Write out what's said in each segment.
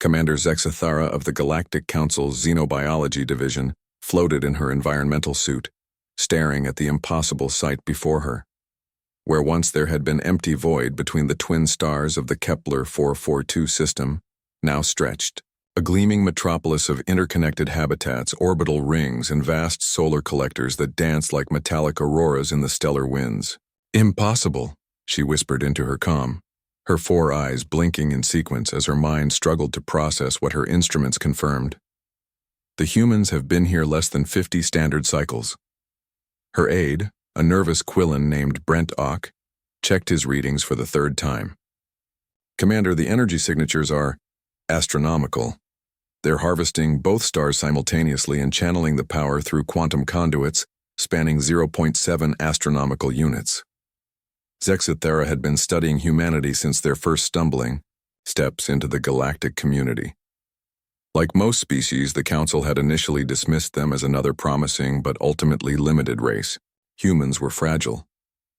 Commander Zexathara of the Galactic Council's Xenobiology Division floated in her environmental suit, staring at the impossible sight before her. Where once there had been empty void between the twin stars of the Kepler 442 system, now stretched a gleaming metropolis of interconnected habitats, orbital rings, and vast solar collectors that danced like metallic auroras in the stellar winds. "Impossible," she whispered into her comm, her four eyes blinking in sequence as her mind struggled to process what her instruments confirmed. "The humans have been here less than 50 standard cycles." Her aide, a nervous Quillan named Brent Ock, checked his readings for the third time. "Commander, the energy signatures are astronomical. They're harvesting both stars simultaneously and channeling the power through quantum conduits spanning 0.7 astronomical units." Zexathara had been studying humanity since their first stumbling steps into the galactic community. Like most species, the Council had initially dismissed them as another promising but ultimately limited race. Humans were fragile,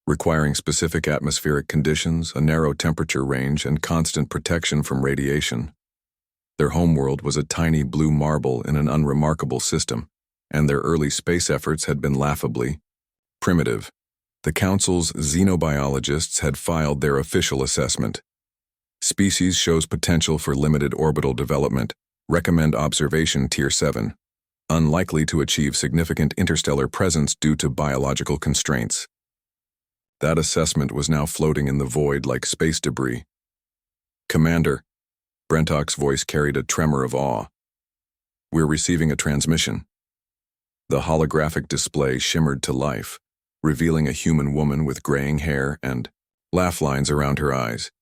requiring specific atmospheric conditions, a narrow temperature range, and constant protection from radiation. Their homeworld was a tiny blue marble in an unremarkable system, and their early space efforts had been laughably primitive. The Council's xenobiologists had filed their official assessment. Species shows potential for limited orbital development. Recommend observation Tier 7. Unlikely to achieve significant interstellar presence due to biological constraints. That assessment was now floating in the void like space debris. "Commander," Brentock's voice carried a tremor of awe. "We're receiving a transmission." The holographic display shimmered to life, revealing a human woman with graying hair and laugh lines around her eyes.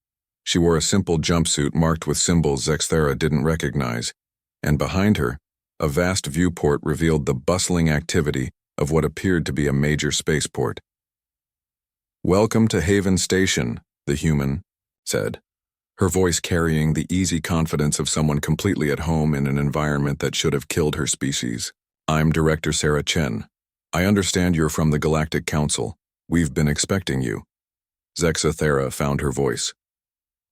She wore a simple jumpsuit marked with symbols Zexathara didn't recognize, and behind her, a vast viewport revealed the bustling activity of what appeared to be a major spaceport. "Welcome to Haven Station," the human said, her voice carrying the easy confidence of someone completely at home in an environment that should have killed her species. "I'm Director Sarah Chen. I understand you're from the Galactic Council. We've been expecting you." Zexathara found her voice.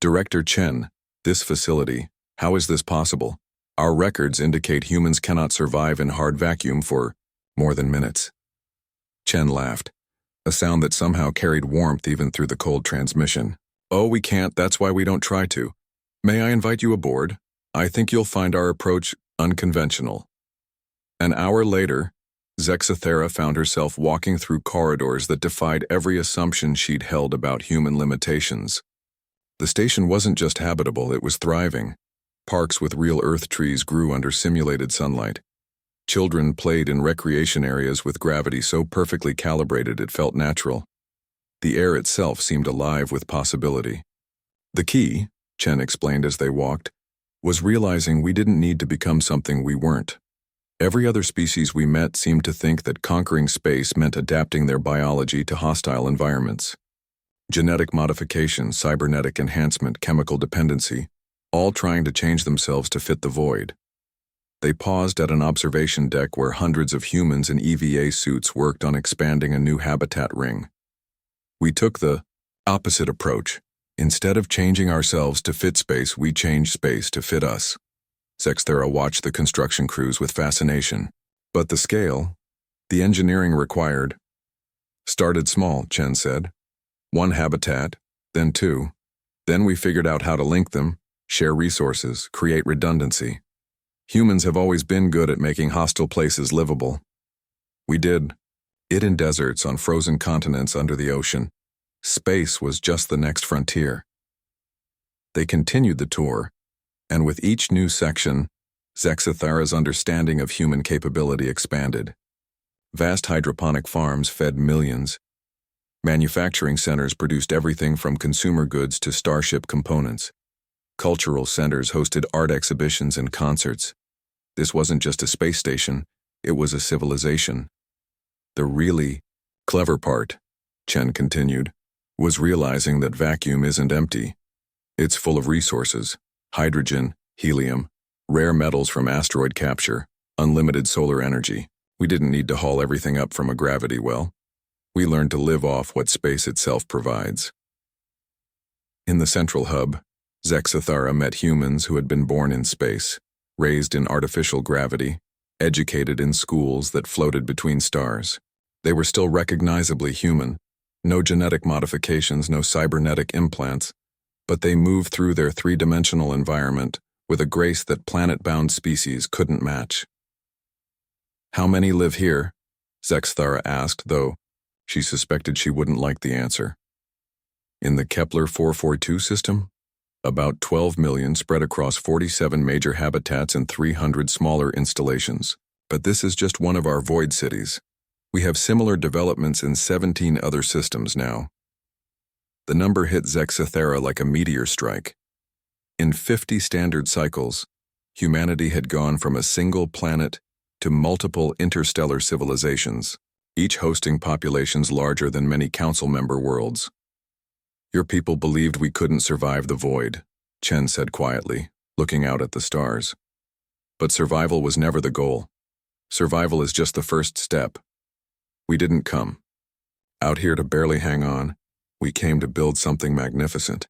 "Director Chen, this facility, how is this possible? Our records indicate humans cannot survive in hard vacuum for more than minutes." Chen laughed, a sound that somehow carried warmth even through the cold transmission. "Oh, we can't, that's why we don't try to. May I invite you aboard? I think you'll find our approach unconventional." An hour later, Zexathara found herself walking through corridors that defied every assumption she'd held about human limitations. The station wasn't just habitable, it was thriving. Parks with real Earth trees grew under simulated sunlight. Children played in recreation areas with gravity so perfectly calibrated it felt natural. The air itself seemed alive with possibility. "The key," Chen explained as they walked, "was realizing we didn't need to become something we weren't. Every other species we met seemed to think that conquering space meant adapting their biology to hostile environments. Genetic modification, cybernetic enhancement, chemical dependency, all trying to change themselves to fit the void." They paused at an observation deck where hundreds of humans in EVA suits worked on expanding a new habitat ring. "We took the opposite approach. Instead of changing ourselves to fit space, we changed space to fit us." Zexathara watched the construction crews with fascination. "But the scale, the engineering required." "Started small," Chen said. "One habitat, then two. Then we figured out how to link them, share resources, create redundancy. Humans have always been good at making hostile places livable. We did it in deserts, on frozen continents under the ocean. Space was just the next frontier." They continued the tour, and with each new section, Zexathara's understanding of human capability expanded. Vast hydroponic farms fed millions. Manufacturing centers produced everything from consumer goods to starship components. Cultural centers hosted art exhibitions and concerts. This wasn't just a space station, it was a civilization. "The really clever part," Chen continued, "was realizing that vacuum isn't empty. It's full of resources. Hydrogen, helium, rare metals from asteroid capture, unlimited solar energy. We didn't need to haul everything up from a gravity well. We learned to live off what space itself provides." In the central hub, Zexathara met humans who had been born in space, raised in artificial gravity, educated in schools that floated between stars. They were still recognizably human, no genetic modifications, no cybernetic implants, but they moved through their three-dimensional environment with a grace that planet-bound species couldn't match. "How many live here?" Zexathara asked, though she suspected she wouldn't like the answer. "In the Kepler 442 system? About 12 million spread across 47 major habitats and 300 smaller installations. But this is just one of our void cities. We have similar developments in 17 other systems now." The number hit Zexathara like a meteor strike. In 50 standard cycles, humanity had gone from a single planet to multiple interstellar civilizations, each hosting populations larger than many council member worlds. "Your people believed we couldn't survive the void," Chen said quietly, looking out at the stars. "But survival was never the goal. Survival is just the first step. We didn't come out here to barely hang on. We came to build something magnificent."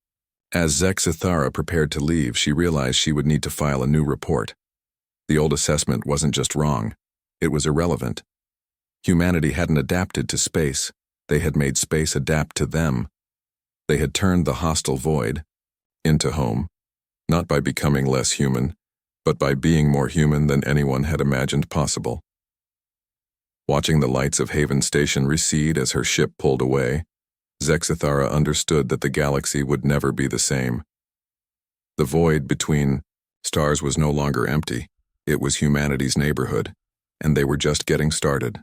As Zexathara prepared to leave, she realized she would need to file a new report. The old assessment wasn't just wrong, it was irrelevant. Humanity hadn't adapted to space, they had made space adapt to them. They had turned the hostile void into home, not by becoming less human, but by being more human than anyone had imagined possible. Watching the lights of Haven Station recede as her ship pulled away, Zexathara understood that the galaxy would never be the same. The void between stars was no longer empty. It was humanity's neighborhood, and they were just getting started.